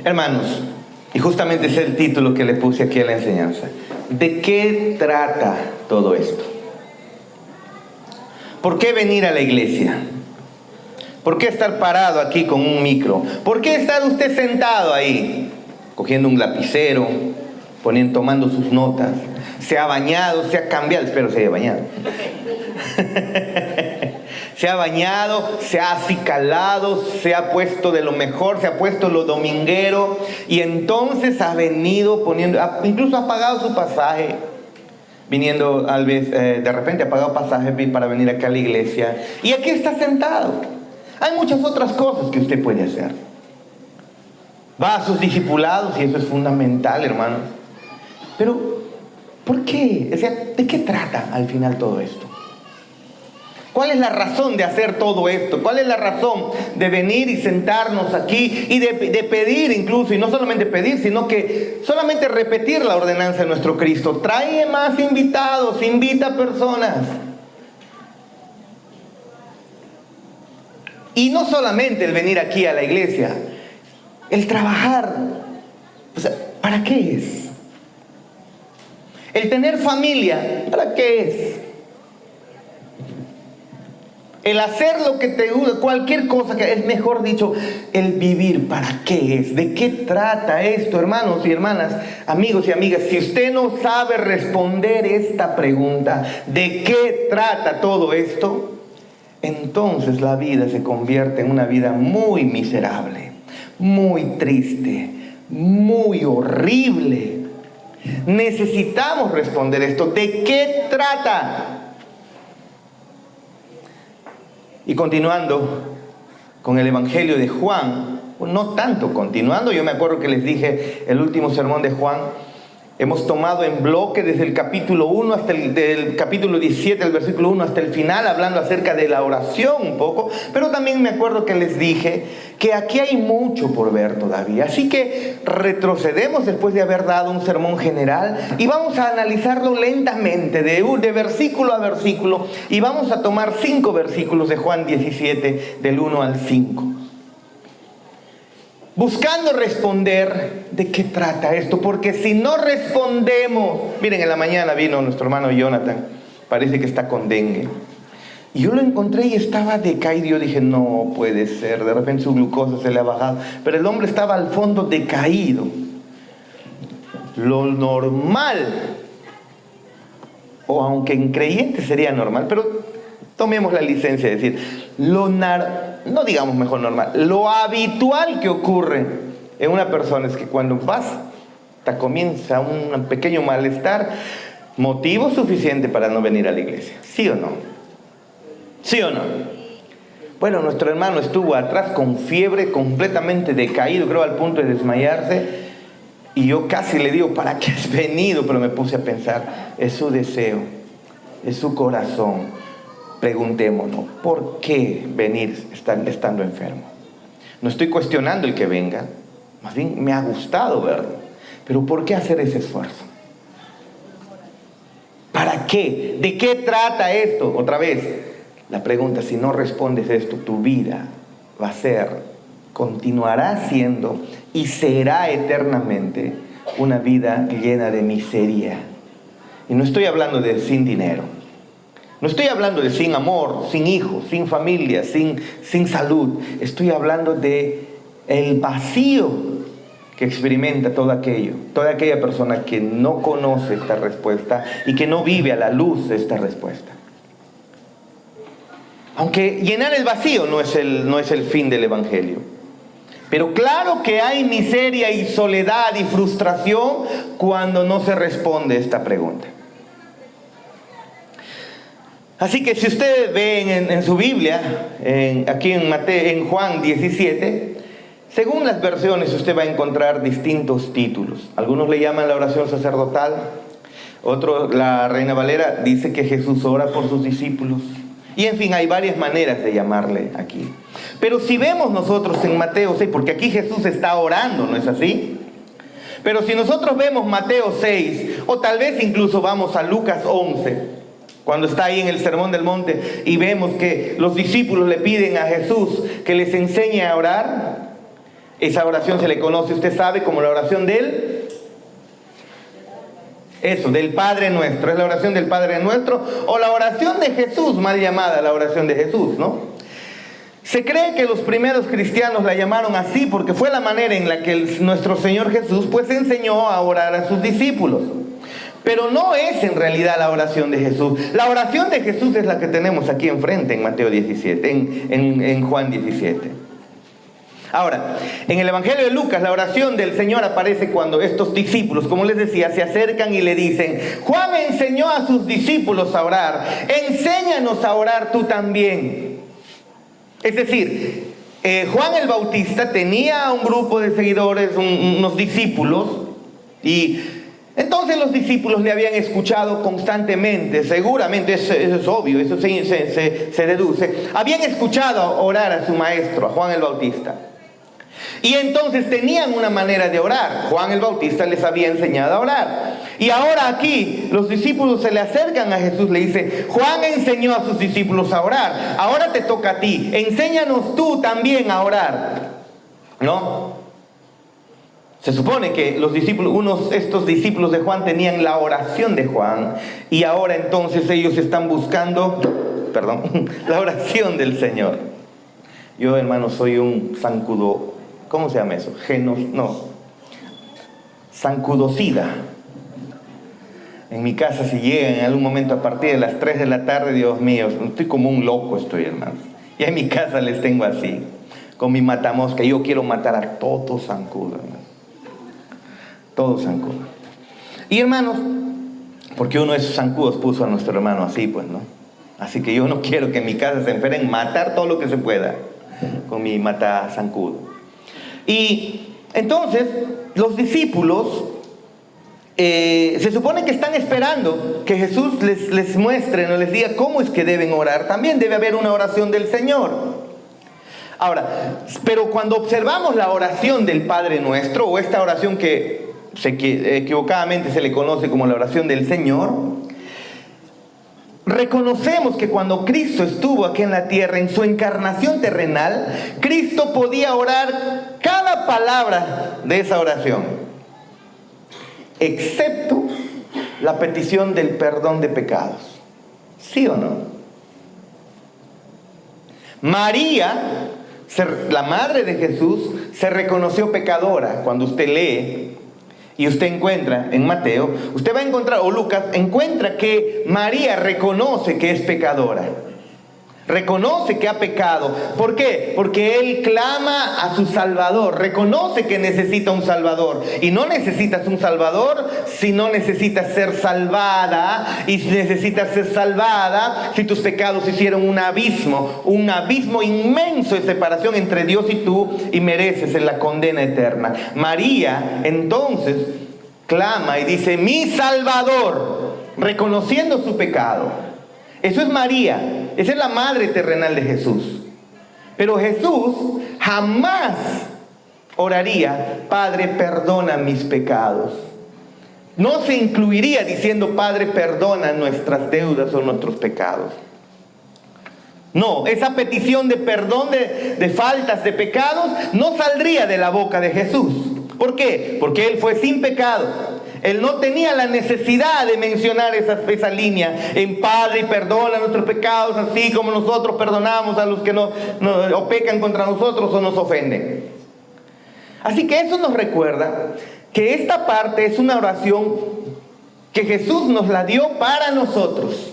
Hermanos, y justamente ese es el título que le puse aquí a la enseñanza. ¿De qué trata todo esto? ¿Por qué venir a la iglesia? ¿Por qué estar parado aquí con un micro? ¿Por qué estar usted sentado ahí, cogiendo un lapicero, tomando sus notas? Se ha bañado, se ha cambiado, espero se haya bañado. Se ha bañado, se ha acicalado, se ha puesto de lo mejor, se ha puesto lo dominguero y entonces ha venido incluso ha pagado su pasaje, viniendo de repente ha pagado pasaje para venir acá a la iglesia y aquí está sentado. Hay muchas otras cosas que usted puede hacer. Va a sus discipulados y eso es fundamental, hermanos. Pero, ¿por qué? O sea, ¿de qué trata al final todo esto? ¿Cuál es la razón de hacer todo esto? ¿Cuál es la razón de venir y sentarnos aquí y de pedir incluso, y no solamente pedir, sino que solamente repetir la ordenanza de nuestro Cristo? Trae más invitados, invita personas. Y no solamente el venir aquí a la iglesia, el trabajar, o sea, ¿para qué es? El tener familia, ¿para qué es? El hacer lo que te gusta, cualquier cosa que es, mejor dicho, el vivir, ¿para qué es? ¿De qué trata esto, hermanos y hermanas, amigos y amigas? Si usted no sabe responder esta pregunta, ¿de qué trata todo esto? Entonces la vida se convierte en una vida muy miserable, muy triste, muy horrible. Necesitamos responder esto. ¿De qué trata? Y continuando con el Evangelio de Juan, no tanto continuando, yo me acuerdo que les dije el último sermón de Juan, hemos tomado en bloque desde el capítulo 1 hasta del capítulo 17, el versículo 1 hasta el final, hablando acerca de la oración un poco, pero también me acuerdo que les dije que aquí hay mucho por ver todavía. Así que retrocedemos después de haber dado un sermón general y vamos a analizarlo lentamente, de versículo a versículo, y vamos a tomar 5 versículos de Juan 17, del 1 al 5. Buscando responder de qué trata esto, porque si no respondemos, miren, en la mañana vino nuestro hermano Jonathan, parece que está con dengue, y yo lo encontré y estaba decaído. Yo dije, no puede ser, de repente su glucosa se le ha bajado, pero el hombre estaba al fondo decaído. Lo normal, o aunque en creyente sería normal, pero tomemos la licencia de decir, no digamos mejor normal, lo habitual que ocurre en una persona es que cuando comienza un pequeño malestar, motivo suficiente para no venir a la iglesia. ¿Sí o no? ¿Sí o no? Bueno, nuestro hermano estuvo atrás con fiebre, completamente decaído, creo al punto de desmayarse, y yo casi le digo, ¿para qué has venido? Pero me puse a pensar, es su deseo, es su corazón. Preguntémonos, ¿por qué venir estando enfermo? No estoy cuestionando el que venga, más bien me ha gustado verlo, pero ¿por qué hacer ese esfuerzo? ¿Para qué? ¿De qué trata esto? Otra vez, la pregunta, si no respondes esto, tu vida continuará siendo y será eternamente una vida llena de miseria. Y no estoy hablando de sin dinero. No estoy hablando de sin amor, sin hijos, sin familia, sin salud. Estoy hablando de el vacío que experimenta toda aquella persona que no conoce esta respuesta y que no vive a la luz de esta respuesta. Aunque llenar el vacío no es el fin del Evangelio. Pero claro que hay miseria y soledad y frustración cuando no se responde esta pregunta. Así que si ustedes ven en su Biblia, aquí en Juan 17, según las versiones usted va a encontrar distintos títulos. Algunos le llaman la oración sacerdotal, otros, la Reina Valera, dice que Jesús ora por sus discípulos. Y en fin, hay varias maneras de llamarle aquí. Pero si vemos nosotros en Mateo 6, porque aquí Jesús está orando, ¿no es así? Pero si nosotros vemos Mateo 6, o tal vez incluso vamos a Lucas 11, cuando está ahí en el Sermón del Monte y vemos que los discípulos le piden a Jesús que les enseñe a orar, Esa oración se le conoce, usted sabe, como la oración del Padre Nuestro. Es la oración del Padre Nuestro, o la oración de Jesús, mal llamada la oración de Jesús, ¿no? Se cree que los primeros cristianos la llamaron así porque fue la manera en la que nuestro Señor Jesús pues enseñó a orar a sus discípulos. Pero no es en realidad la oración de Jesús. La oración de Jesús es la que tenemos aquí enfrente en Mateo 17, en Juan 17. Ahora, en el Evangelio de Lucas, la oración del Señor aparece cuando estos discípulos, como les decía, se acercan y le dicen: Juan enseñó a sus discípulos a orar, enséñanos a orar tú también. Es decir, Juan el Bautista tenía un grupo de seguidores, unos discípulos, y entonces los discípulos le habían escuchado constantemente, seguramente, eso es obvio, eso se deduce, habían escuchado orar a su maestro, a Juan el Bautista. Y entonces tenían una manera de orar. Juan el Bautista les había enseñado a orar. Y ahora aquí los discípulos se le acercan a Jesús, le dicen: Juan enseñó a sus discípulos a orar, ahora te toca a ti, enséñanos tú también a orar, ¿no? Se supone que los discípulos, estos discípulos de Juan tenían la oración de Juan, y ahora entonces ellos están buscando, la oración del Señor. Yo, hermano, soy un zancudo, ¿cómo se llama eso? Zancudocida. En mi casa, si llegan en algún momento a partir de las 3 de la tarde, Dios mío, estoy como un loco, hermano. Y en mi casa les tengo así, con mi matamosca. Yo quiero matar a todo zancudo, hermano. Todo zancudo. Y hermanos, porque uno de esos zancudos puso a nuestro hermano así, pues, ¿no? Así que yo no quiero que en mi casa se enfermen, matar todo lo que se pueda con mi mata zancudo. Y entonces los discípulos se supone que están esperando que Jesús les muestre, no les diga cómo es que deben orar. También debe haber una oración del Señor. Ahora, pero cuando observamos la oración del Padre Nuestro, o esta oración que equivocadamente se le conoce como la oración del Señor, reconocemos que cuando Cristo estuvo aquí en la tierra, en su encarnación terrenal, Cristo podía orar cada palabra de esa oración, excepto la petición del perdón de pecados. ¿Sí o no? María, la madre de Jesús, se reconoció pecadora. Cuando usted lee y usted encuentra en Mateo, usted va a encontrar, o Lucas, encuentra que María reconoce que es pecadora. Reconoce que ha pecado. ¿Por qué? Porque él clama a su Salvador. Reconoce que necesita un Salvador. Y no necesitas un Salvador si no necesitas ser salvada. Y si necesitas ser salvada, si tus pecados hicieron un abismo inmenso de separación entre Dios y tú, y mereces la condena eterna. María entonces clama y dice: mi Salvador, reconociendo su pecado. Eso es María, esa es la madre terrenal de Jesús. Pero Jesús jamás oraría: Padre, perdona mis pecados. No se incluiría diciendo: Padre, perdona nuestras deudas o nuestros pecados. No, esa petición de perdón de faltas, de pecados, no saldría de la boca de Jesús. ¿Por qué? Porque Él fue sin pecado. Él no tenía la necesidad de mencionar esa línea en: Padre, perdona nuestros pecados, así como nosotros perdonamos a los que o pecan contra nosotros o nos ofenden. Así que eso nos recuerda que esta parte es una oración que Jesús nos la dio para nosotros,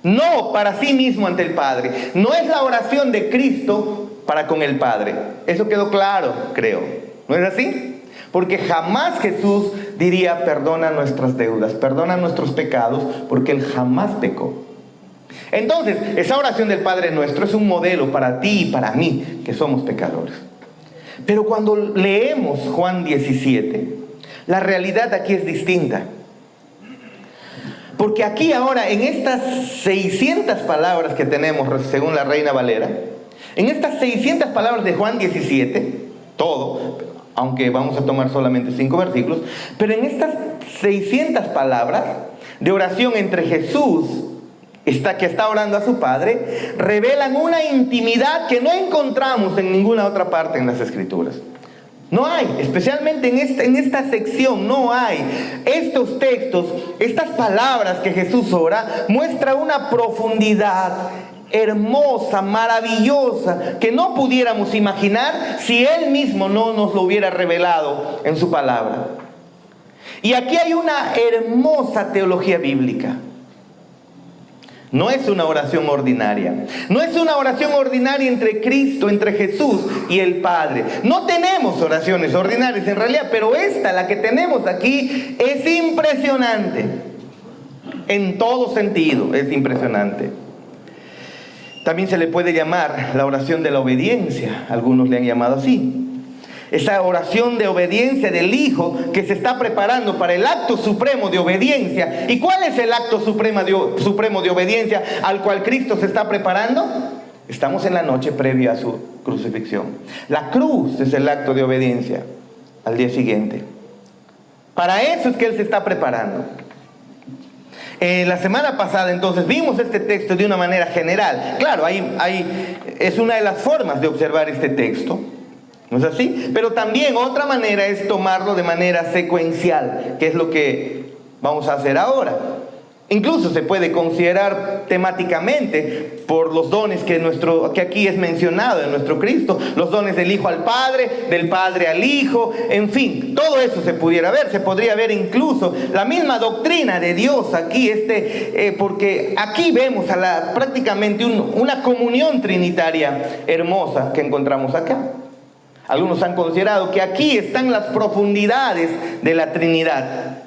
no para sí mismo ante el Padre. No es la oración de Cristo para con el Padre. Eso quedó claro, creo. ¿No es así? Porque jamás Jesús diría: perdona nuestras deudas, perdona nuestros pecados, porque Él jamás pecó. Entonces, esa oración del Padre Nuestro es un modelo para ti y para mí, que somos pecadores. Pero cuando leemos Juan 17, la realidad aquí es distinta. Porque aquí ahora, en estas 600 palabras que tenemos, según la Reina Valera, en estas 600 palabras de Juan 17, todo, aunque vamos a tomar solamente 5 versículos, pero en estas 600 palabras de oración entre Jesús que está orando a su Padre, revelan una intimidad que no encontramos en ninguna otra parte en las Escrituras. No hay, especialmente en esta sección, no hay. Estos textos, estas palabras que Jesús ora, muestran una profundidad hermosa, maravillosa, que no pudiéramos imaginar si Él mismo no nos lo hubiera revelado en su palabra. Y aquí hay una hermosa teología bíblica. No es una oración ordinaria. No es una oración ordinaria entre Cristo, entre Jesús y el Padre. No tenemos oraciones ordinarias en realidad, pero esta, la que tenemos aquí, es impresionante. En todo sentido, es impresionante. También se le puede llamar la oración de la obediencia. Algunos le han llamado así. Esa oración de obediencia del Hijo que se está preparando para el acto supremo de obediencia. ¿Y cuál es el acto supremo de obediencia al cual Cristo se está preparando? Estamos en la noche previa a su crucifixión. La cruz es el acto de obediencia al día siguiente. Para eso es que Él se está preparando. La semana pasada entonces vimos este texto de una manera general. Claro, es una de las formas de observar este texto. ¿No es así? Pero también otra manera es tomarlo de manera secuencial, que es lo que vamos a hacer ahora. Incluso se puede considerar temáticamente por los dones que aquí es mencionado en nuestro Cristo, los dones del Hijo al Padre, del Padre al Hijo, en fin, todo eso se pudiera ver. Se podría ver incluso la misma doctrina de Dios aquí, porque aquí vemos prácticamente una comunión trinitaria hermosa que encontramos acá. Algunos han considerado que aquí están las profundidades de la Trinidad.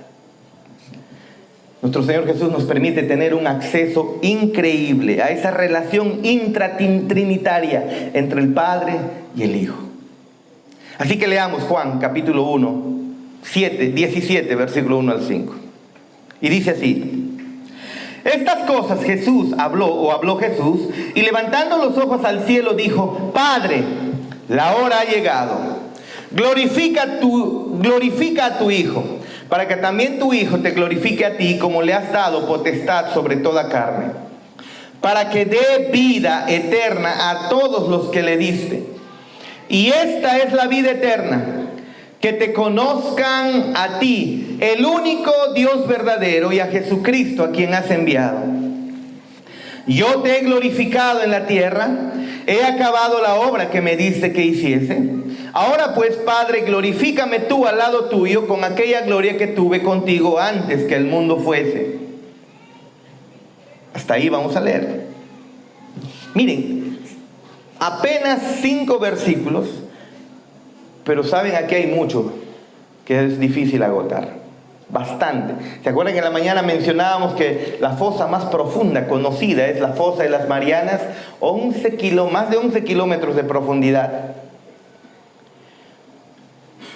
Nuestro Señor Jesús nos permite tener un acceso increíble a esa relación intratrinitaria entre el Padre y el Hijo. Así que leamos Juan capítulo 1, 17, versículo 1 al 5. Y dice así: estas cosas habló Jesús, y levantando los ojos al cielo dijo: Padre, la hora ha llegado. Glorifica a tu Hijo, para que también tu Hijo te glorifique a ti, como le has dado potestad sobre toda carne, para que dé vida eterna a todos los que le diste. Y esta es la vida eterna, que te conozcan a ti, el único Dios verdadero, y a Jesucristo, a quien has enviado. Yo te he glorificado en la tierra, he acabado la obra que me diste que hiciese. Ahora pues, Padre, glorifícame tú al lado tuyo con aquella gloria que tuve contigo antes que el mundo fuese. Hasta ahí vamos a leer. Miren, apenas 5 versículos, pero saben, aquí hay mucho que es difícil agotar. Bastante. ¿Se acuerdan que en la mañana mencionábamos que la fosa más profunda conocida es la fosa de las Marianas? Más de 11 kilómetros de profundidad.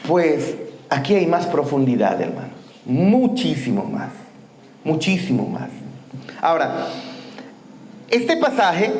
Pues aquí hay más profundidad, hermanos. Muchísimo más. Muchísimo más. Ahora, este pasaje,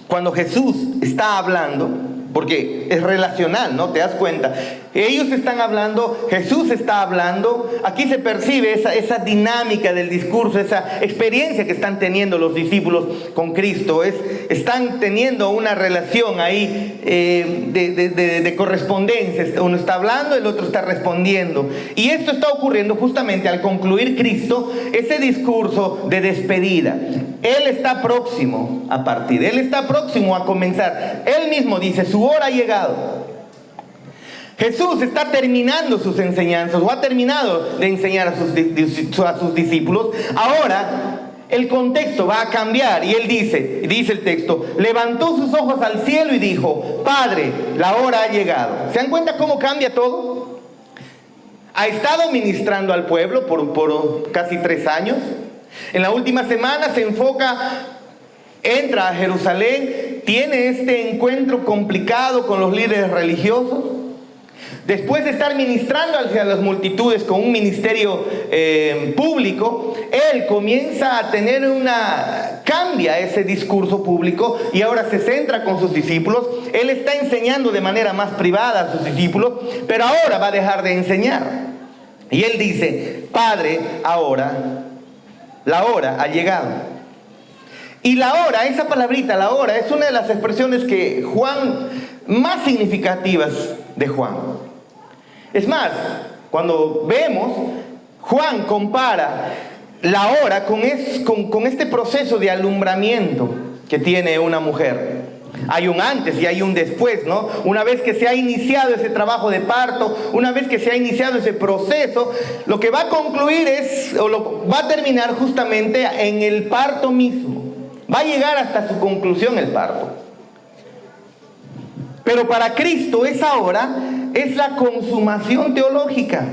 cuando Jesús está hablando, porque es relacional, ¿no? ¿Te das cuenta? Ellos están hablando, Jesús está hablando. Aquí se percibe esa dinámica del discurso, esa experiencia que están teniendo los discípulos con Cristo. Están teniendo una relación ahí de correspondencia. Uno está hablando, el otro está respondiendo. Y esto está ocurriendo justamente al concluir Cristo ese discurso de despedida. Él está próximo a partir, Él está próximo a comenzar. Él mismo dice: su hora ha llegado. Jesús está terminando sus enseñanzas, o ha terminado de enseñar a sus discípulos. Ahora el contexto va a cambiar, y Él dice el texto: levantó sus ojos al cielo y dijo: Padre, la hora ha llegado. ¿Se dan cuenta cómo cambia todo? Ha estado ministrando al pueblo por casi 3 años. En la última semana se enfoca, entra a Jerusalén, tiene este encuentro complicado con los líderes religiosos. Después de estar ministrando hacia las multitudes con un ministerio público, Él comienza a tener cambia ese discurso público y ahora se centra con sus discípulos. Él está enseñando de manera más privada a sus discípulos, pero ahora va a dejar de enseñar. Y Él dice: Padre, ahora la hora ha llegado. Y la hora, esa palabrita, la hora, es una de las expresiones que Juan, más significativas de Juan. Es más, cuando vemos, Juan compara la hora con este proceso de alumbramiento que tiene una mujer. Hay un antes y hay un después, ¿no? Una vez que se ha iniciado ese trabajo de parto, una vez que se ha iniciado ese proceso, lo que va a concluir va a terminar justamente en el parto mismo. Va a llegar hasta su conclusión el parto. Pero para Cristo esa hora es la consumación teológica.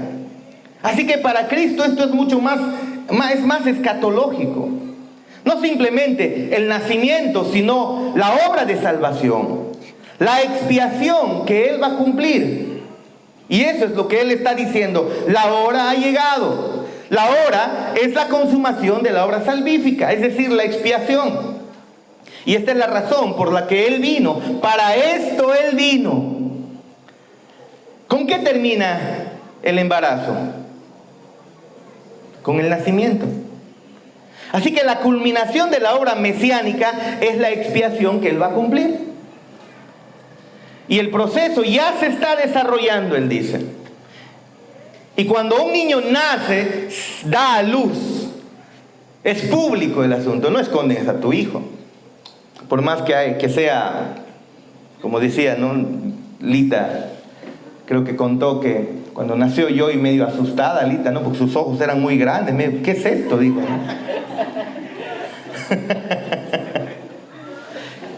Así que para Cristo esto es mucho más escatológico. No simplemente el nacimiento, sino la obra de salvación, la expiación que Él va a cumplir. Y eso es lo que Él está diciendo. La hora ha llegado. La hora es la consumación de la obra salvífica, es decir, la expiación. Y esta es la razón por la que Él vino. Para esto Él vino. ¿Con qué termina el embarazo? Con el nacimiento. Así que la culminación de la obra mesiánica es la expiación que Él va a cumplir. Y el proceso ya se está desarrollando, Él dice. Y cuando un niño nace, da a luz. Es público el asunto, no escondes a tu hijo. Por más que sea, como decía, ¿no? Lita, creo que contó que cuando nació yo y medio asustada, Lita, ¿no? Porque sus ojos eran muy grandes. ¿Qué es esto? Dijo.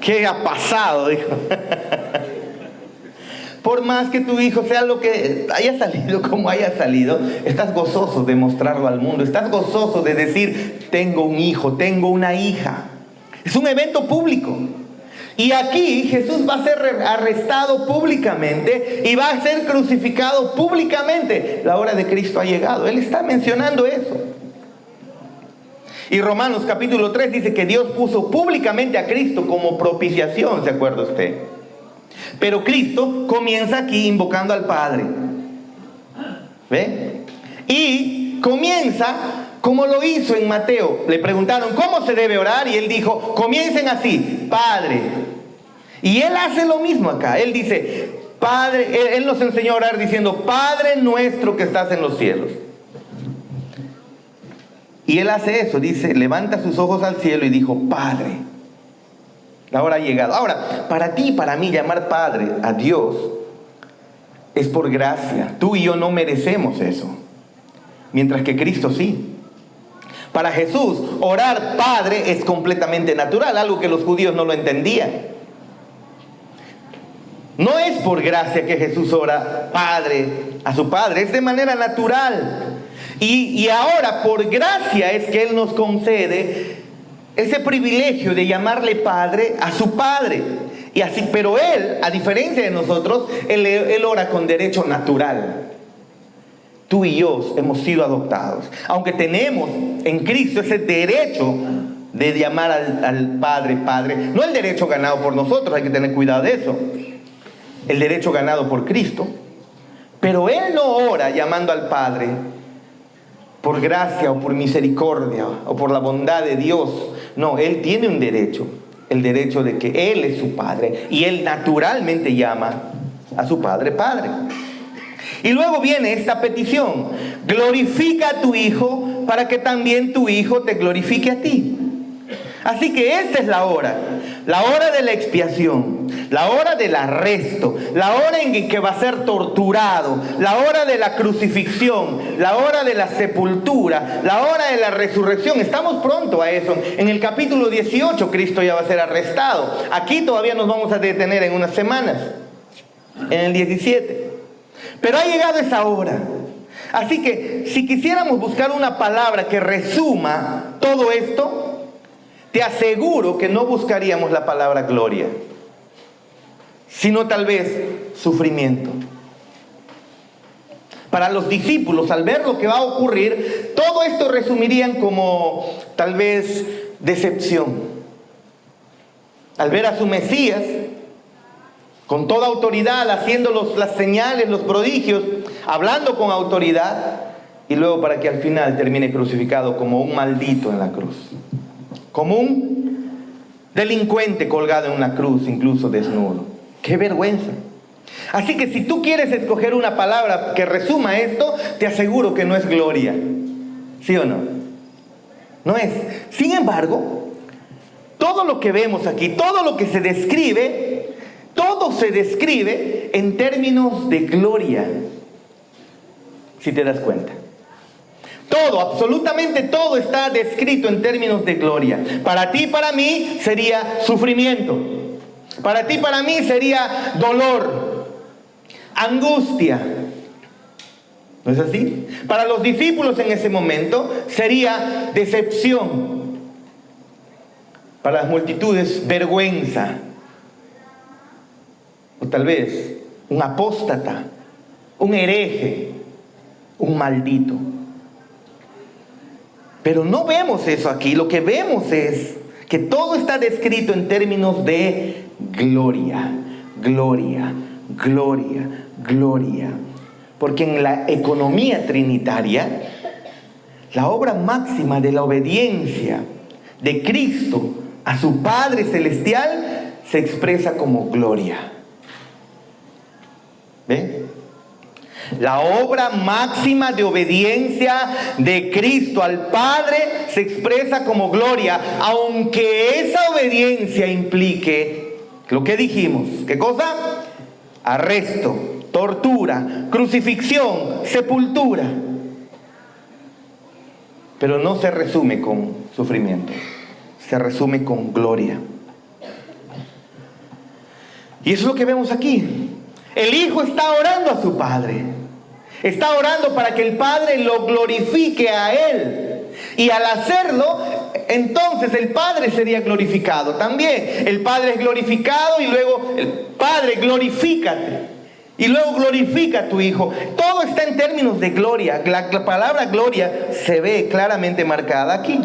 ¿Qué ha pasado? Dijo. Por más que tu hijo sea lo que haya salido, como haya salido, estás gozoso de mostrarlo al mundo. Estás gozoso de decir, tengo un hijo, tengo una hija. Es un evento público. Y aquí Jesús va a ser arrestado públicamente y va a ser crucificado públicamente. La hora de Cristo ha llegado. Él está mencionando eso. Y Romanos capítulo 3 dice que Dios puso públicamente a Cristo como propiciación, ¿se acuerda usted? Pero Cristo comienza aquí invocando al Padre. ¿Ve? Y comienza como lo hizo en Mateo. Le preguntaron cómo se debe orar y Él dijo, comiencen así, Padre. Y Él hace lo mismo acá. Él dice, Padre, Él nos enseñó a orar diciendo, Padre nuestro que estás en los cielos. Y Él hace eso, dice, levanta sus ojos al cielo y dijo, Padre. La hora ha llegado. Ahora, para ti y para mí llamar Padre a Dios es por gracia. Tú y yo no merecemos eso. Mientras que Cristo sí. Para Jesús, orar Padre es completamente natural, algo que los judíos no lo entendían. No es por gracia que Jesús ora Padre a su Padre, es de manera natural. Y ahora por gracia es que Él nos concede ese privilegio de llamarle Padre a su Padre. Y así, pero Él, a diferencia de nosotros, Él ora con derecho natural. Tú y yo hemos sido adoptados. Aunque tenemos en Cristo ese derecho de llamar al Padre, Padre. No el derecho ganado por nosotros, hay que tener cuidado de eso. El derecho ganado por Cristo. Pero Él no ora llamando al Padre por gracia o por misericordia o por la bondad de Dios. No, Él tiene un derecho. El derecho de que Él es su Padre. Y Él naturalmente llama a su Padre, Padre. Y luego viene esta petición. Glorifica a tu Hijo para que también tu Hijo te glorifique a ti. Así que esta es la hora de la expiación, la hora del arresto, la hora en que va a ser torturado, la hora de la crucifixión, la hora de la sepultura, la hora de la resurrección. Estamos pronto a eso. En el capítulo 18 Cristo ya va a ser arrestado. Aquí todavía nos vamos a detener en unas semanas, en el 17. Pero ha llegado esa hora. Así que si quisiéramos buscar una palabra que resuma todo esto, te aseguro que no buscaríamos la palabra gloria, sino tal vez sufrimiento. Para los discípulos, al ver lo que va a ocurrir, todo esto resumirían como tal vez decepción. Al ver a su Mesías con toda autoridad, haciendo las señales, los prodigios, hablando con autoridad, y luego para que al final termine crucificado como un maldito en la cruz. Como un delincuente colgado en una cruz, incluso desnudo. ¡Qué vergüenza! Así que si tú quieres escoger una palabra que resuma esto, te aseguro que no es gloria. ¿Sí o no? No es. Sin embargo, todo lo que vemos aquí, todo lo que se describe, todo se describe en términos de gloria. Si te das cuenta. Todo, absolutamente todo está descrito en términos de gloria. Para ti y para mí sería sufrimiento. Para ti y para mí sería dolor, angustia. ¿No es así? Para los discípulos en ese momento sería decepción. Para las multitudes, vergüenza. O tal vez un apóstata, un hereje, un maldito. Pero no vemos eso aquí. Lo que vemos es que todo está descrito en términos de gloria, gloria, gloria, gloria. Porque en la economía trinitaria, la obra máxima de la obediencia de Cristo a su Padre Celestial se expresa como gloria. ¿Ven? La obra máxima de obediencia de Cristo al Padre se expresa como gloria, aunque esa obediencia implique lo que dijimos. ¿Qué cosa? Arresto, tortura, crucifixión, sepultura. Pero no se resume con sufrimiento, se resume con gloria. Y eso es lo que vemos aquí. El Hijo está orando a su Padre. Está orando para que el Padre lo glorifique a Él. Y al hacerlo, entonces el Padre sería glorificado también. El Padre es glorificado y luego el Padre glorifícate. Y luego glorifica a tu Hijo. Todo está en términos de gloria. La palabra gloria se ve claramente marcada aquí.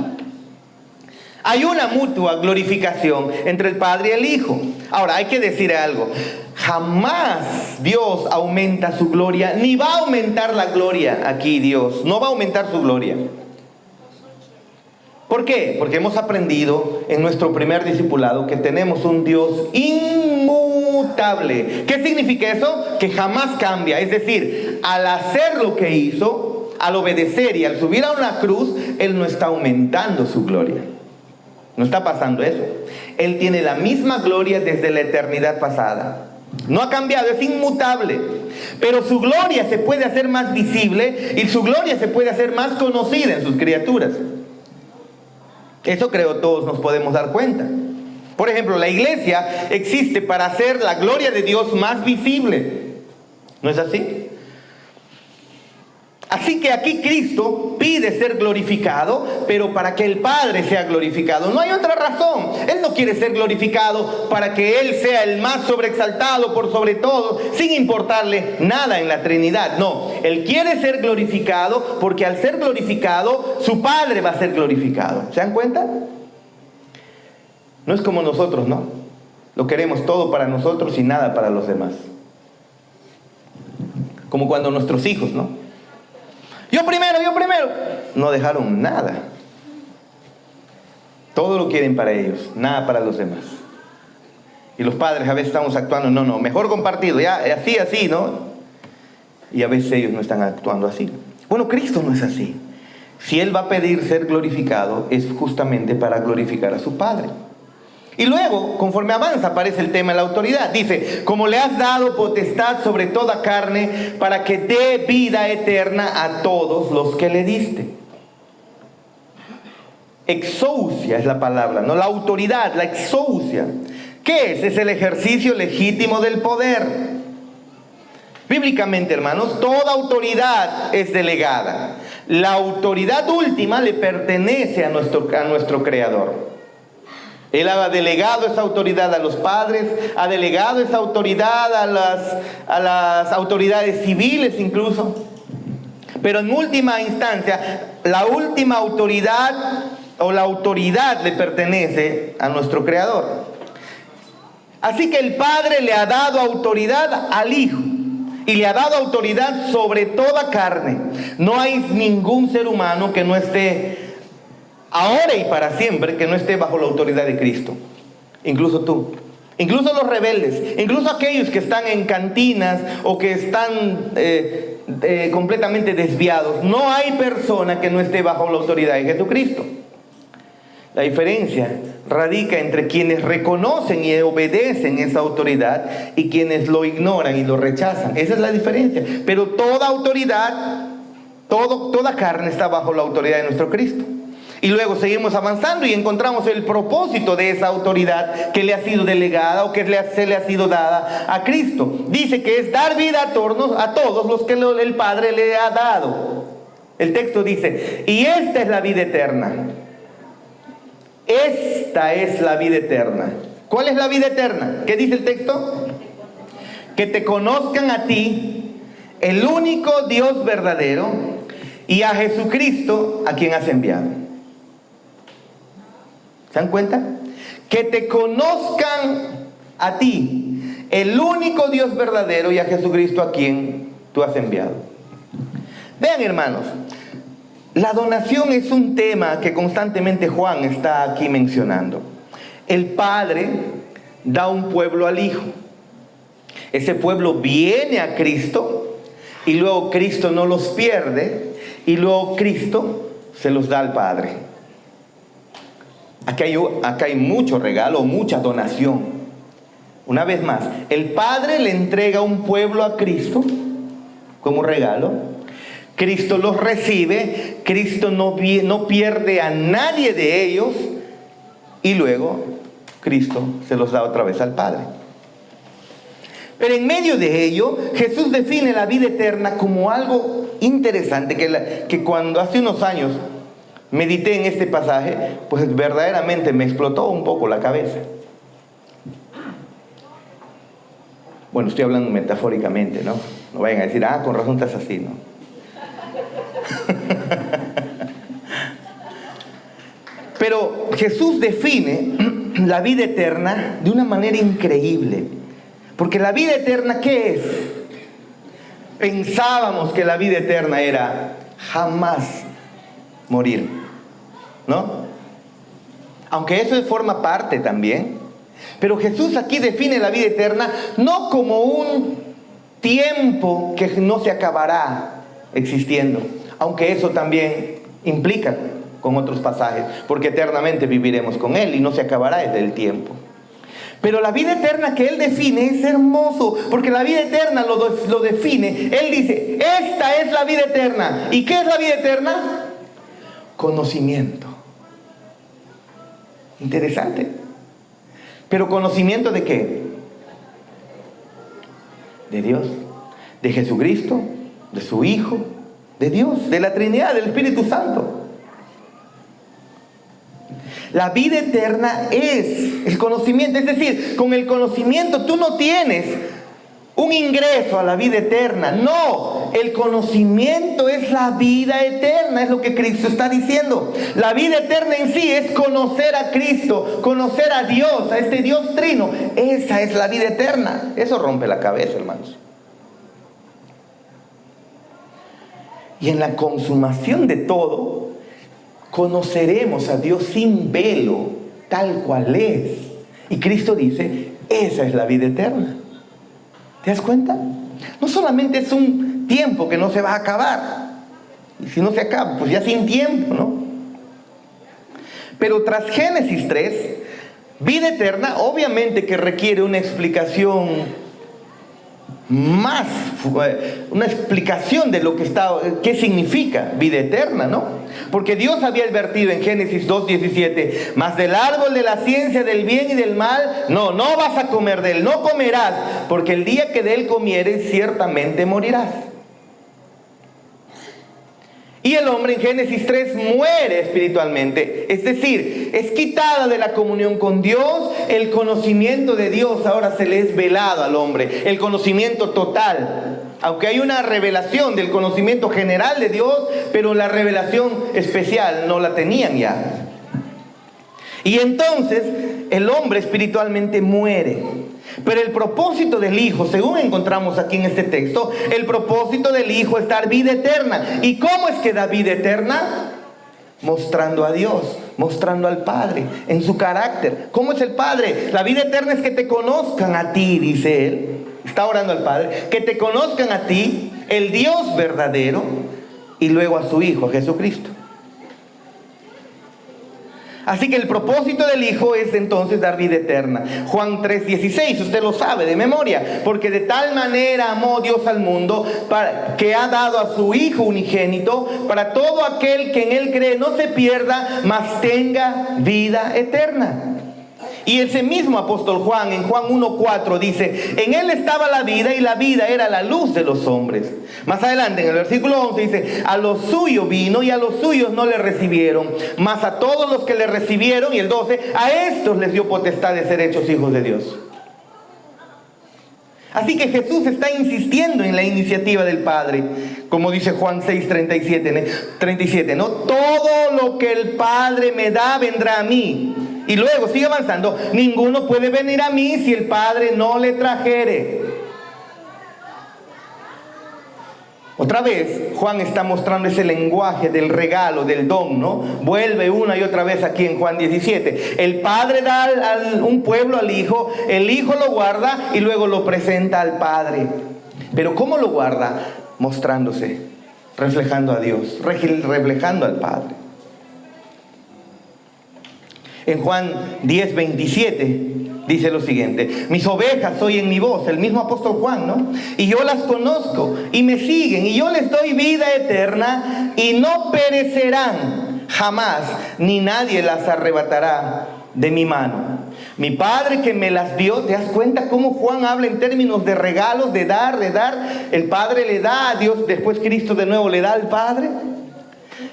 Hay una mutua glorificación entre el Padre y el Hijo. Ahora, hay que decir algo. Jamás Dios aumenta su gloria, ni va a aumentar la gloria aquí Dios. No va a aumentar su gloria. ¿Por qué? Porque hemos aprendido en nuestro primer discipulado que tenemos un Dios inmutable. ¿Qué significa eso? Que jamás cambia. Es decir, al hacer lo que hizo, al obedecer y al subir a una cruz, Él no está aumentando su gloria. No está pasando eso. Él tiene la misma gloria desde la eternidad pasada. No ha cambiado, es inmutable. Pero su gloria se puede hacer más visible y su gloria se puede hacer más conocida en sus criaturas. Eso creo todos nos podemos dar cuenta. Por ejemplo, la iglesia existe para hacer la gloria de Dios más visible. ¿No es así? Así que aquí Cristo pide ser glorificado, pero para que el Padre sea glorificado. No hay otra razón. Él no quiere ser glorificado para que Él sea el más sobreexaltado por sobre todo, sin importarle nada en la Trinidad. No, Él quiere ser glorificado porque al ser glorificado, su Padre va a ser glorificado. ¿Se dan cuenta? No es como nosotros, ¿no? Lo queremos todo para nosotros y nada para los demás. Como cuando nuestros hijos, ¿no? Yo primero. No dejaron nada. Todo lo quieren para ellos, nada para los demás. Y los padres a veces estamos actuando, no, mejor compartido, ya, así, ¿no? Y a veces ellos no están actuando así. Bueno, Cristo no es así. Si Él va a pedir ser glorificado, es justamente para glorificar a su Padre. Y luego, conforme avanza, aparece el tema de la autoridad. Dice, como le has dado potestad sobre toda carne, para que dé vida eterna a todos los que le diste. Exousia es la palabra, ¿no? La autoridad, la exousia. ¿Qué es? Es el ejercicio legítimo del poder. Bíblicamente, hermanos, toda autoridad es delegada. La autoridad última le pertenece a nuestro Creador. Él ha delegado esa autoridad a los padres, ha delegado esa autoridad a las autoridades civiles incluso. Pero en última instancia, la última autoridad o la autoridad le pertenece a nuestro Creador. Así que el Padre le ha dado autoridad al Hijo y le ha dado autoridad sobre toda carne. No hay ningún ser humano que no esté ahora y para siempre, que no esté bajo la autoridad de Cristo. Incluso tú. Incluso los rebeldes. Incluso aquellos que están en cantinas o que están completamente desviados. No hay persona que no esté bajo la autoridad de Jesucristo. La diferencia radica entre quienes reconocen y obedecen esa autoridad y quienes lo ignoran y lo rechazan. Esa es la diferencia. Pero toda autoridad, toda carne está bajo la autoridad de nuestro Cristo. Y luego seguimos avanzando y encontramos el propósito de esa autoridad que le ha sido delegada o que se le ha sido dada a Cristo. Dice que es dar vida a todos los que el Padre le ha dado. El texto dice, y esta es la vida eterna. Esta es la vida eterna. ¿Cuál es la vida eterna? ¿Qué dice el texto? Que te conozcan a ti, el único Dios verdadero, y a Jesucristo, a quien has enviado. ¿Se dan cuenta? Que te conozcan a ti, el único Dios verdadero, y a Jesucristo, a quien tú has enviado. Vean, hermanos, la donación es un tema que constantemente Juan está aquí mencionando. El Padre da un pueblo al Hijo. Ese pueblo viene a Cristo y luego Cristo no los pierde y luego Cristo se los da al Padre. Acá hay mucho regalo, mucha donación. Una vez más, el Padre le entrega un pueblo a Cristo como regalo. Cristo los recibe, Cristo no pierde a nadie de ellos y luego Cristo se los da otra vez al Padre. Pero en medio de ello, Jesús define la vida eterna como algo interesante que cuando hace unos años medité en este pasaje, pues verdaderamente me explotó un poco la cabeza. Bueno, estoy hablando metafóricamente, ¿no? No vayan a decir, con razón estás así, ¿no? Pero Jesús define la vida eterna de una manera increíble. Porque la vida eterna, ¿qué es? Pensábamos que la vida eterna era jamás morir, ¿no? Aunque eso forma parte también. Pero Jesús aquí define la vida eterna no como un tiempo que no se acabará existiendo, aunque eso también implica con otros pasajes, porque eternamente viviremos con Él y no se acabará el tiempo. Pero la vida eterna que Él define es hermoso, porque la vida eterna lo define. Él dice, esta es la vida eterna. ¿Y qué es la vida eterna? Conocimiento. Interesante. ¿Pero conocimiento de qué? De Dios, de Jesucristo, de su Hijo, de Dios, de la Trinidad, del Espíritu Santo. La vida eterna es el conocimiento, es decir, con el conocimiento tú no tienes un ingreso a la vida eterna. No, el conocimiento es la vida eterna, es lo que Cristo está diciendo. La vida eterna en sí es conocer a Cristo, conocer a Dios, a este Dios trino. Esa es la vida eterna. Eso rompe la cabeza, hermanos. Y en la consumación de todo, conoceremos a Dios sin velo, tal cual es. Y Cristo dice, esa es la vida eterna. ¿Te das cuenta? No solamente es un tiempo que no se va a acabar. Y si no se acaba, pues ya sin tiempo, ¿no? Pero tras Génesis 3, vida eterna, obviamente que requiere una explicación más, una explicación de lo que qué significa vida eterna, ¿no? Porque Dios había advertido en Génesis 2:17, mas del árbol de la ciencia del bien y del mal, no vas a comer de él, no comerás, porque el día que de él comieres, ciertamente morirás. Y el hombre en Génesis 3 muere espiritualmente, es decir, es quitada de la comunión con Dios, el conocimiento de Dios ahora se le es velado al hombre, el conocimiento total. Aunque hay una revelación del conocimiento general de Dios, pero la revelación especial no la tenían ya. Y entonces el hombre espiritualmente muere. Pero el propósito del Hijo, según encontramos aquí en este texto, el propósito del Hijo es dar vida eterna. ¿Y cómo es que da vida eterna? Mostrando a Dios, mostrando al Padre en su carácter. ¿Cómo es el Padre? La vida eterna es que te conozcan a ti, dice él. Está orando al Padre. Que te conozcan a ti, el Dios verdadero, y luego a su Hijo, a Jesucristo. Así que el propósito del Hijo es entonces dar vida eterna. Juan 3:16, usted lo sabe de memoria. Porque de tal manera amó Dios al mundo que ha dado a su Hijo unigénito para todo aquel que en Él cree no se pierda, mas tenga vida eterna. Y ese mismo apóstol Juan, en Juan 1:4 dice, en Él estaba la vida y la vida era la luz de los hombres. Más adelante en el versículo 11 dice, a los suyos vino y a los suyos no le recibieron, mas a todos los que le recibieron, y el 12, a estos les dio potestad de ser hechos hijos de Dios. Así que Jesús está insistiendo en la iniciativa del Padre, como dice Juan 6:37, ¿no? Todo lo que el Padre me da vendrá a mí. Y luego sigue avanzando, ninguno puede venir a mí si el Padre no le trajere. Otra vez, Juan está mostrando ese lenguaje del regalo, del don, ¿no? Vuelve una y otra vez aquí en Juan 17. El Padre da a un pueblo al Hijo, el Hijo lo guarda y luego lo presenta al Padre. Pero ¿cómo lo guarda? Mostrándose, reflejando a Dios, reflejando al Padre. En Juan 10:27 dice lo siguiente, mis ovejas oyen mi voz, el mismo apóstol Juan, ¿no? Y yo las conozco y me siguen y yo les doy vida eterna y no perecerán jamás, ni nadie las arrebatará de mi mano. Mi Padre que me las dio, ¿te das cuenta cómo Juan habla en términos de regalos, de dar? El Padre le da a Dios, después Cristo de nuevo le da al Padre.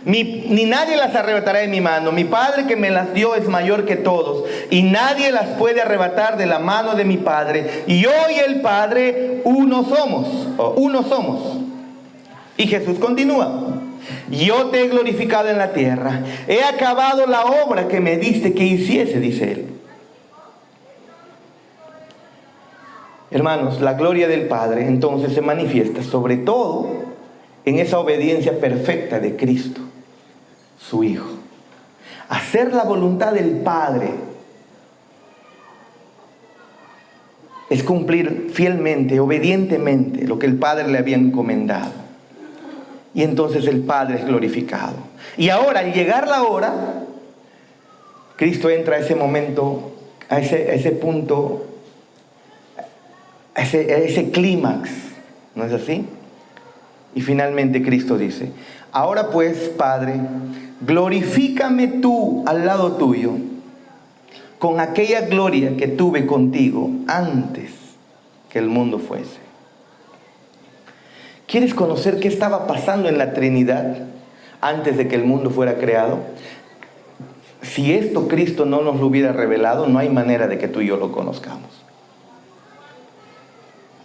Ni nadie las arrebatará de mi mano. Mi Padre que me las dio es mayor que todos y nadie las puede arrebatar de la mano de mi Padre. Y yo y el Padre uno somos. Y Jesús continúa, yo te he glorificado en la tierra, he acabado la obra que me diste que hiciese, dice él. Hermanos, la gloria del Padre entonces se manifiesta sobre todo en esa obediencia perfecta de Cristo, su Hijo. Hacer la voluntad del Padre es cumplir fielmente, obedientemente lo que el Padre le había encomendado. Y entonces el Padre es glorificado. Y ahora, al llegar la hora, Cristo entra a ese momento, a ese punto, a ese clímax. ¿No es así? Y finalmente Cristo dice, ahora pues, Padre, glorifícame tú al lado tuyo con aquella gloria que tuve contigo antes que el mundo fuese. ¿Quieres conocer qué estaba pasando en la Trinidad antes de que el mundo fuera creado? Si esto Cristo no nos lo hubiera revelado, no hay manera de que tú y yo lo conozcamos.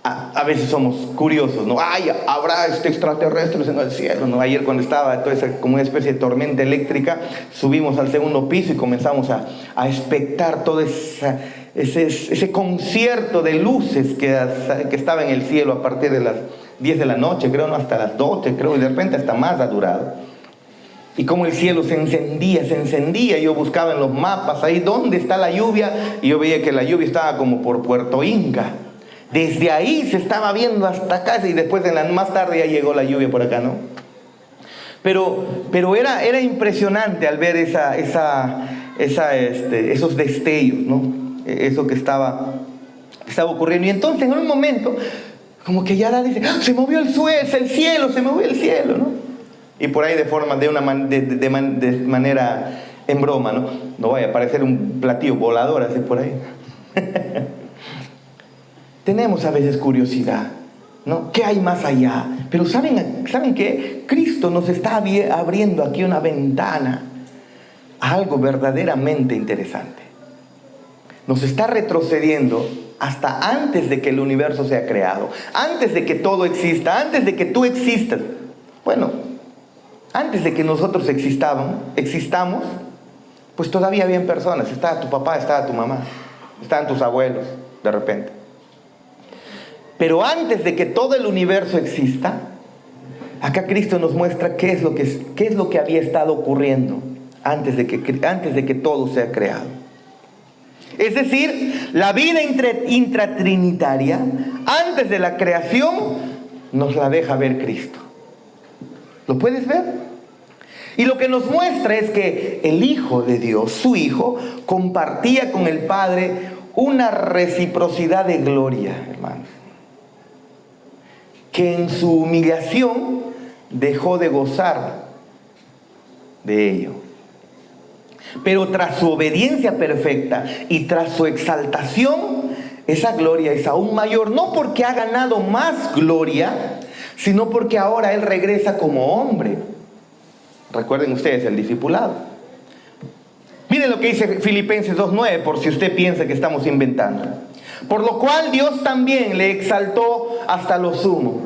A veces somos curiosos, ¿no? ¡Ay, habrá extraterrestres en el cielo! ¿No? Ayer cuando estaba como una especie de tormenta eléctrica, subimos al segundo piso y comenzamos a expectar todo ese concierto de luces que estaba en el cielo a partir de las 10 de la noche, creo, ¿no? Hasta las 12, creo, y de repente hasta más ha durado. Y como el cielo se encendía, yo buscaba en los mapas ahí, ¿dónde está la lluvia? Y yo veía que la lluvia estaba como por Puerto Inca. Desde ahí se estaba viendo hasta acá y después más tarde ya llegó la lluvia por acá, ¿no? Pero era impresionante al ver esos destellos, ¿no? Eso que estaba ocurriendo. Y entonces en un momento, como que ya dice, se movió el cielo, se movió el cielo, ¿no? Y por ahí de manera en broma, ¿no? No vaya a parecer un platillo volador así por ahí. Tenemos a veces curiosidad, ¿no? ¿Qué hay más allá? Pero ¿saben qué? Cristo nos está abriendo aquí una ventana a algo verdaderamente interesante. Nos está retrocediendo hasta antes de que el universo sea creado, antes de que todo exista, antes de que tú existas. Bueno, antes de que nosotros existamos, pues todavía habían personas. Estaba tu papá, estaba tu mamá, estaban tus abuelos, de repente. Pero antes de que todo el universo exista, acá Cristo nos muestra qué es lo que había estado ocurriendo antes de que todo sea creado. Es decir, la vida intratrinitaria, antes de la creación, nos la deja ver Cristo. ¿Lo puedes ver? Y lo que nos muestra es que el Hijo de Dios, su Hijo, compartía con el Padre una reciprocidad de gloria, hermanos. Que en su humillación dejó de gozar de ello. Pero tras su obediencia perfecta y tras su exaltación, esa gloria es aún mayor, no porque ha ganado más gloria, sino porque ahora Él regresa como hombre. Recuerden ustedes el discipulado. Miren lo que dice Filipenses 2:9, por si usted piensa que estamos inventando. Por lo cual Dios también le exaltó hasta lo sumo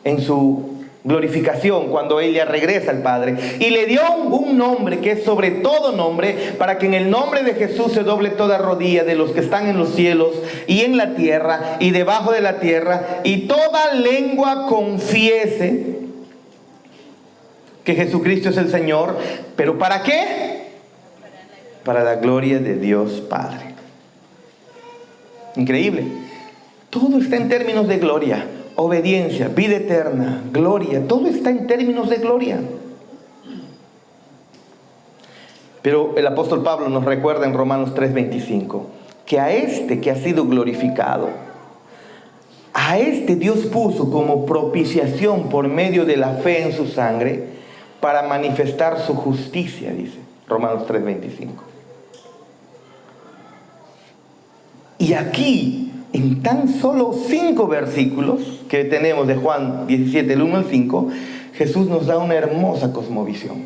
en su glorificación, cuando ella regresa al Padre, y le dio un nombre que es sobre todo nombre, para que en el nombre de Jesús se doble toda rodilla de los que están en los cielos y en la tierra y debajo de la tierra, y toda lengua confiese que Jesucristo es el Señor. ¿Pero para qué? Para la gloria de Dios Padre. Increíble. Todo está en términos de gloria. Obediencia, vida eterna, gloria, todo está en términos de gloria. Pero el apóstol Pablo nos recuerda en Romanos 3:25 que a este que ha sido glorificado, a este Dios puso como propiciación por medio de la fe en su sangre para manifestar su justicia, dice Romanos 3:25. Y aquí, en tan solo 5 versículos que tenemos de Juan 17, del 1 al 5, Jesús nos da una hermosa cosmovisión.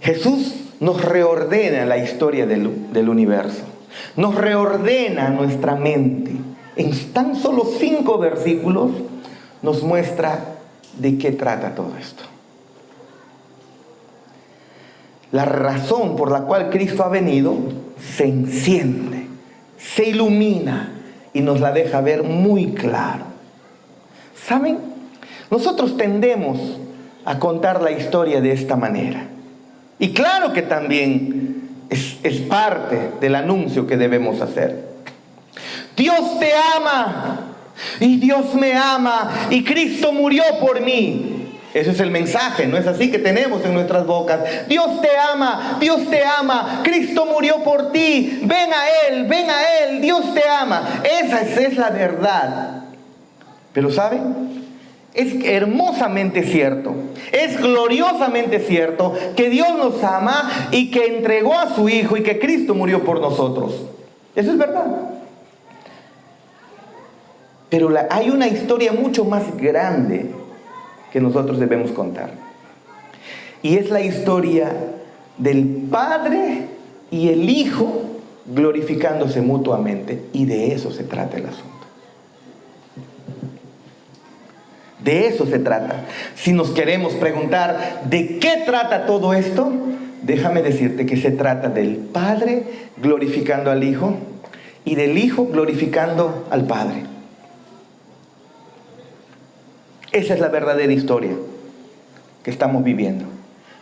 Jesús nos reordena la historia del universo. Nos reordena nuestra mente. En tan solo 5 versículos nos muestra de qué trata todo esto. La razón por la cual Cristo ha venido se enciende, se ilumina y nos la deja ver muy claro. ¿Saben? Nosotros tendemos a contar la historia de esta manera. Y claro que también es parte del anuncio que debemos hacer. Dios te ama y Dios me ama y Cristo murió por mí. Ese es el mensaje, ¿no es así que tenemos en nuestras bocas? Dios te ama, Cristo murió por ti, ven a Él, Dios te ama. Esa es la verdad. Pero ¿saben? Es hermosamente cierto, es gloriosamente cierto que Dios nos ama y que entregó a su Hijo y que Cristo murió por nosotros. Eso es verdad. Pero hay una historia mucho más grande que nosotros debemos contar. Y es la historia del Padre y el Hijo glorificándose mutuamente. Y de eso se trata el asunto. De eso se trata. Si nos queremos preguntar ¿de qué trata todo esto? Déjame decirte que se trata del Padre glorificando al Hijo y del Hijo glorificando al Padre. Esa es la verdadera historia que estamos viviendo.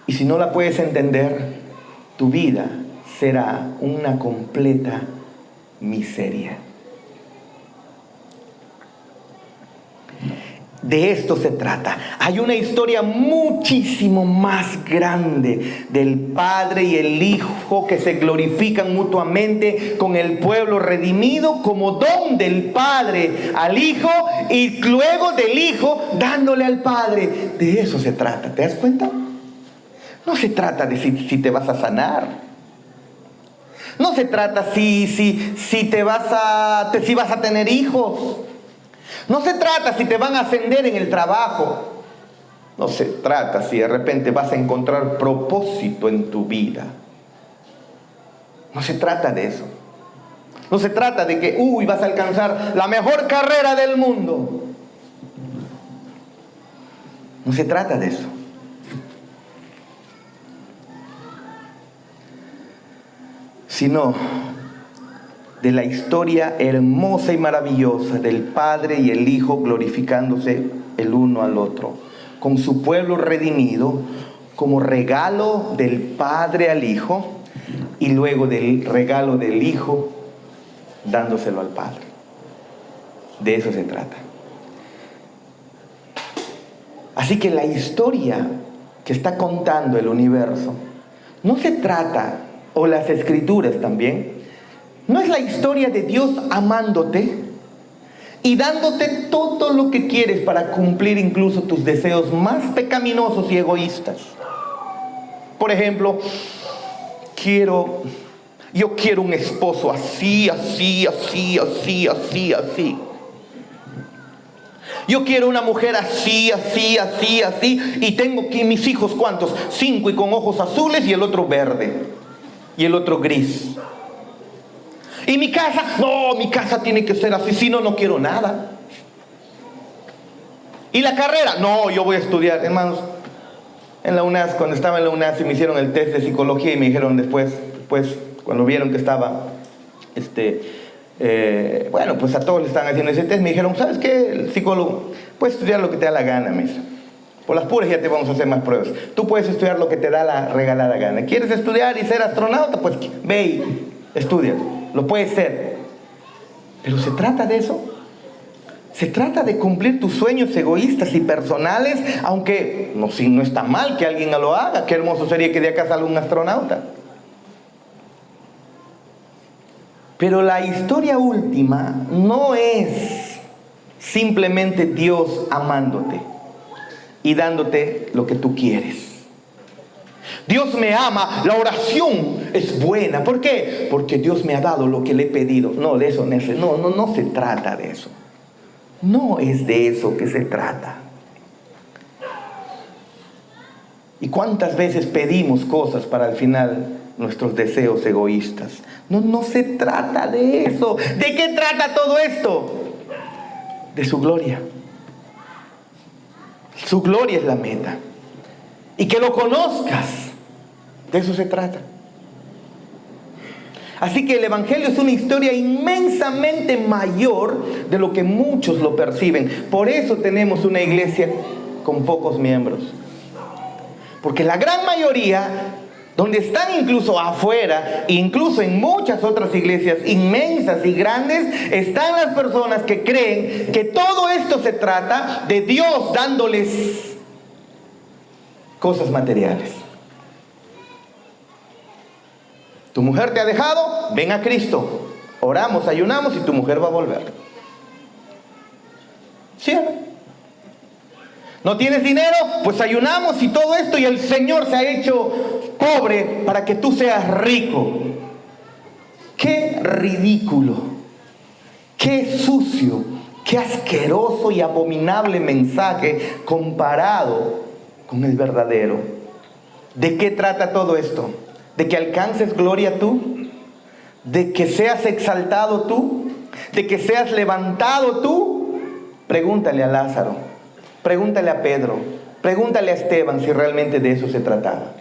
Y si no la puedes entender, tu vida será una completa miseria. De esto se trata. Hay una historia muchísimo más grande del Padre y el Hijo que se glorifican mutuamente con el pueblo redimido como don del Padre al Hijo y luego del Hijo dándole al Padre. De eso se trata. ¿Te das cuenta? No se trata de si te vas a sanar. No se trata si vas a tener hijos. No se trata si te van a ascender en el trabajo. No se trata si de repente vas a encontrar propósito en tu vida. No se trata de eso. No se trata de que, vas a alcanzar la mejor carrera del mundo. No se trata de eso. Sino de la historia hermosa y maravillosa del Padre y el Hijo glorificándose el uno al otro, con su pueblo redimido, como regalo del Padre al Hijo y luego del regalo del Hijo dándoselo al Padre. De eso se trata. Así que la historia que está contando el universo no se trata, o las escrituras también, no es la historia de Dios amándote y dándote todo lo que quieres para cumplir incluso tus deseos más pecaminosos y egoístas. Por ejemplo, yo quiero un esposo así, así, así, así, así, así. Yo quiero una mujer así, así, así, así. Y tengo aquí mis hijos, ¿cuántos? 5, y con ojos azules, y el otro verde. Y el otro gris. Y mi casa, no, mi casa tiene que ser así, si no, no quiero nada. Y la carrera, no, yo voy a estudiar. Hermanos, en la UNAS, cuando estaba en la UNAS, me hicieron el test de psicología y me dijeron después, cuando vieron que estaba, bueno, pues a todos le estaban haciendo ese test, me dijeron, ¿sabes qué? El psicólogo, puedes estudiar lo que te da la gana, me dice. Por las puras ya te vamos a hacer más pruebas. Tú puedes estudiar lo que te da la regalada gana. ¿Quieres estudiar y ser astronauta? Pues ve y estudia. Lo puedes ser. Pero ¿se trata de eso? Se trata de cumplir tus sueños egoístas y personales, aunque no está mal que alguien lo haga. Qué hermoso sería que de acá salga un astronauta. Pero la historia última no es simplemente Dios amándote y dándote lo que tú quieres. Dios me ama, la oración es buena. ¿Por qué? Porque Dios me ha dado lo que le he pedido. No, de eso no se trata de eso. No es de eso que se trata. ¿Y cuántas veces pedimos cosas para al final nuestros deseos egoístas? No se trata de eso. ¿De qué trata todo esto? De su gloria. Su gloria es la meta. Y que lo conozcas. De eso se trata. Así que el Evangelio es una historia inmensamente mayor de lo que muchos lo perciben. Por eso tenemos una iglesia con pocos miembros. Porque la gran mayoría, donde están incluso afuera, incluso en muchas otras iglesias inmensas y grandes, están las personas que creen que todo esto se trata de Dios dándoles cosas materiales. Tu mujer te ha dejado, ven a Cristo. Oramos, ayunamos y tu mujer va a volver. ¿Sí o no? ¿No tienes dinero? Pues ayunamos y todo esto, y el Señor se ha hecho pobre para que tú seas rico. ¡Qué ridículo! ¡Qué sucio! ¡Qué asqueroso y abominable mensaje comparado con el verdadero! ¿De qué trata todo esto? ¿De que alcances gloria tú? ¿De que seas exaltado tú? ¿De que seas levantado tú? Pregúntale a Lázaro, pregúntale a Pedro, pregúntale a Esteban si realmente de eso se trataba.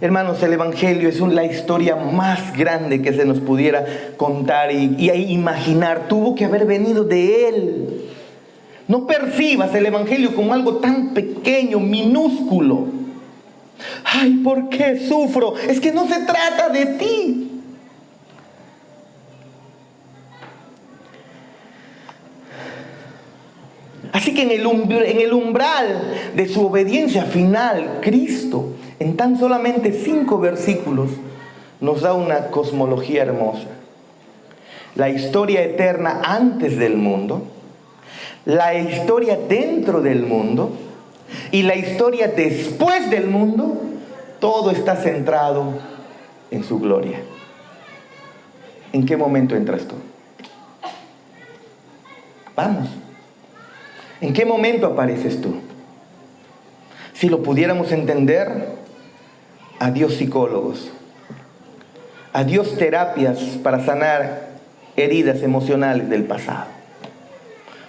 Hermanos, el Evangelio es la historia más grande que se nos pudiera contar y imaginar. Tuvo que haber venido de Él. No percibas el Evangelio como algo tan pequeño, minúsculo. Ay, ¿por qué sufro? Es que no se trata de ti. Así que en el umbral de su obediencia final, Cristo, en tan solamente 5 versículos, nos da una cosmología hermosa. La historia eterna antes del mundo, la historia dentro del mundo y la historia después del mundo. Todo está centrado en su gloria. ¿En qué momento entras tú? Vamos. ¿En qué momento apareces tú? Si lo pudiéramos entender, adiós psicólogos, adiós terapias para sanar heridas emocionales del pasado.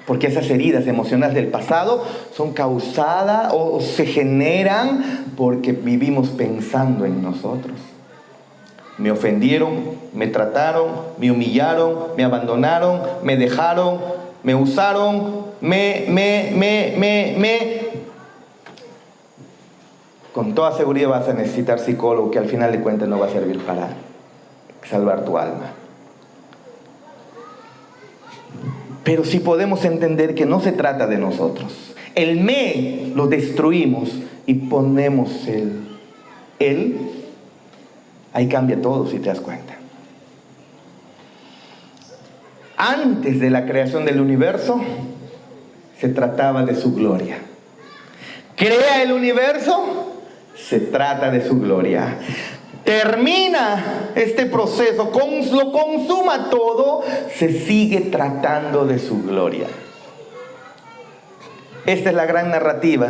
Porque esas heridas emocionales del pasado son causadas o se generan porque vivimos pensando en nosotros. Me ofendieron, me trataron, me humillaron, me abandonaron, me dejaron, me usaron, con toda seguridad vas a necesitar psicólogo que al final de cuentas no va a servir para salvar tu alma. Pero sí podemos entender que no se trata de nosotros. El me lo destruimos y ponemos el. Ahí cambia todo, si te das cuenta. Antes de la creación del universo, se trataba de su gloria. Crea el universo, se trata de su gloria. Termina este proceso, lo consuma todo, se sigue tratando de su gloria. Esta es la gran narrativa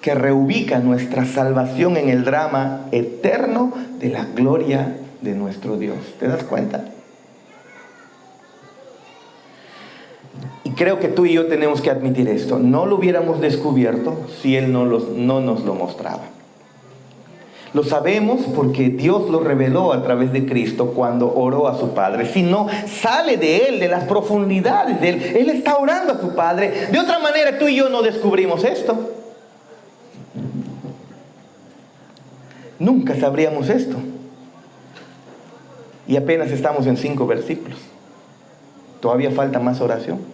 que reubica nuestra salvación en el drama eterno de la gloria de nuestro Dios. ¿Te das cuenta? Y creo que tú y yo tenemos que admitir esto. No lo hubiéramos descubierto si Él no nos lo mostraba. Lo sabemos porque Dios lo reveló a través de Cristo cuando oró a su Padre. Si no, sale de Él, de las profundidades de Él. Él está orando a su Padre. De otra manera, tú y yo no descubrimos esto. Nunca sabríamos esto. Y apenas estamos en 5 versículos. Todavía falta más oración.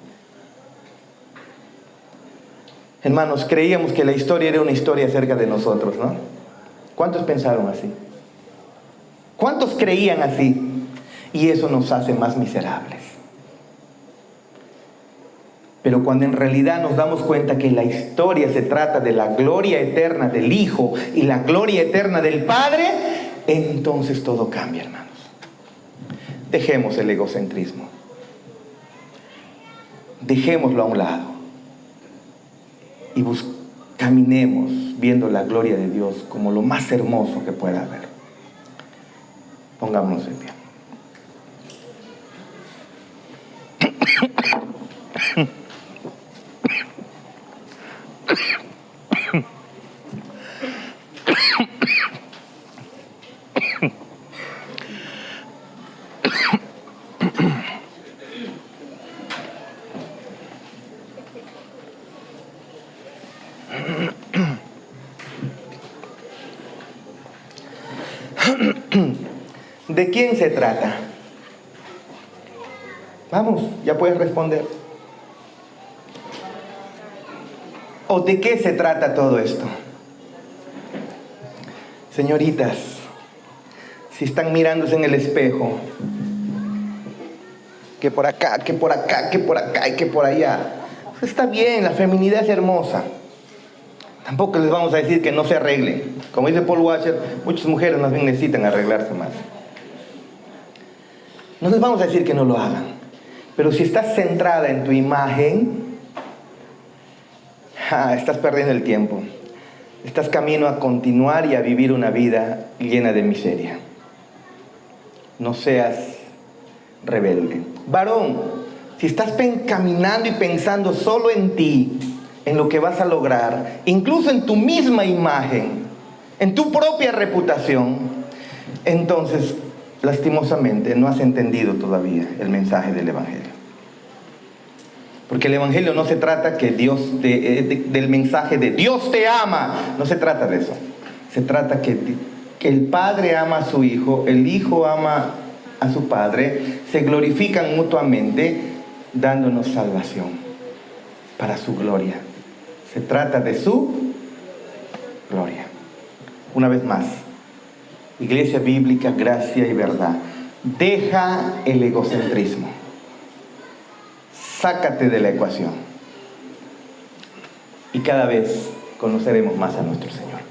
Hermanos, creíamos que la historia era una historia acerca de nosotros, ¿no? ¿Cuántos pensaron así? ¿Cuántos creían así? Y eso nos hace más miserables. Pero cuando en realidad nos damos cuenta que la historia se trata de la gloria eterna del Hijo y la gloria eterna del Padre, entonces todo cambia, hermanos. Dejemos el egocentrismo. Dejémoslo a un lado. Y caminemos viendo la gloria de Dios como lo más hermoso que pueda haber. Pongámonos en pie. ¿De quién se trata? Vamos, ya puedes responder. ¿O de qué se trata todo esto? Señoritas, si están mirándose en el espejo, que por acá, que por acá, que por acá y que por allá, está bien, la feminidad es hermosa. Tampoco les vamos a decir que no se arreglen. Como dice Paul Washer, muchas mujeres más bien necesitan arreglarse más. No les vamos a decir que no lo hagan. Pero si estás centrada en tu imagen, estás perdiendo el tiempo. Estás camino a continuar y a vivir una vida llena de miseria. No seas rebelde. Varón, si estás caminando y pensando solo en ti, en lo que vas a lograr, incluso en tu misma imagen, en tu propia reputación, entonces, lastimosamente, no has entendido todavía el mensaje del Evangelio. Porque el Evangelio no se trata que del mensaje de Dios te ama. No se trata de eso. Se trata que el Padre ama a su Hijo, el Hijo ama a su Padre, se glorifican mutuamente dándonos salvación para su gloria. Se trata de su gloria. Una vez más, Iglesia Bíblica, Gracia y Verdad, deja el egocentrismo. Sácate de la ecuación. Y cada vez conoceremos más a nuestro Señor.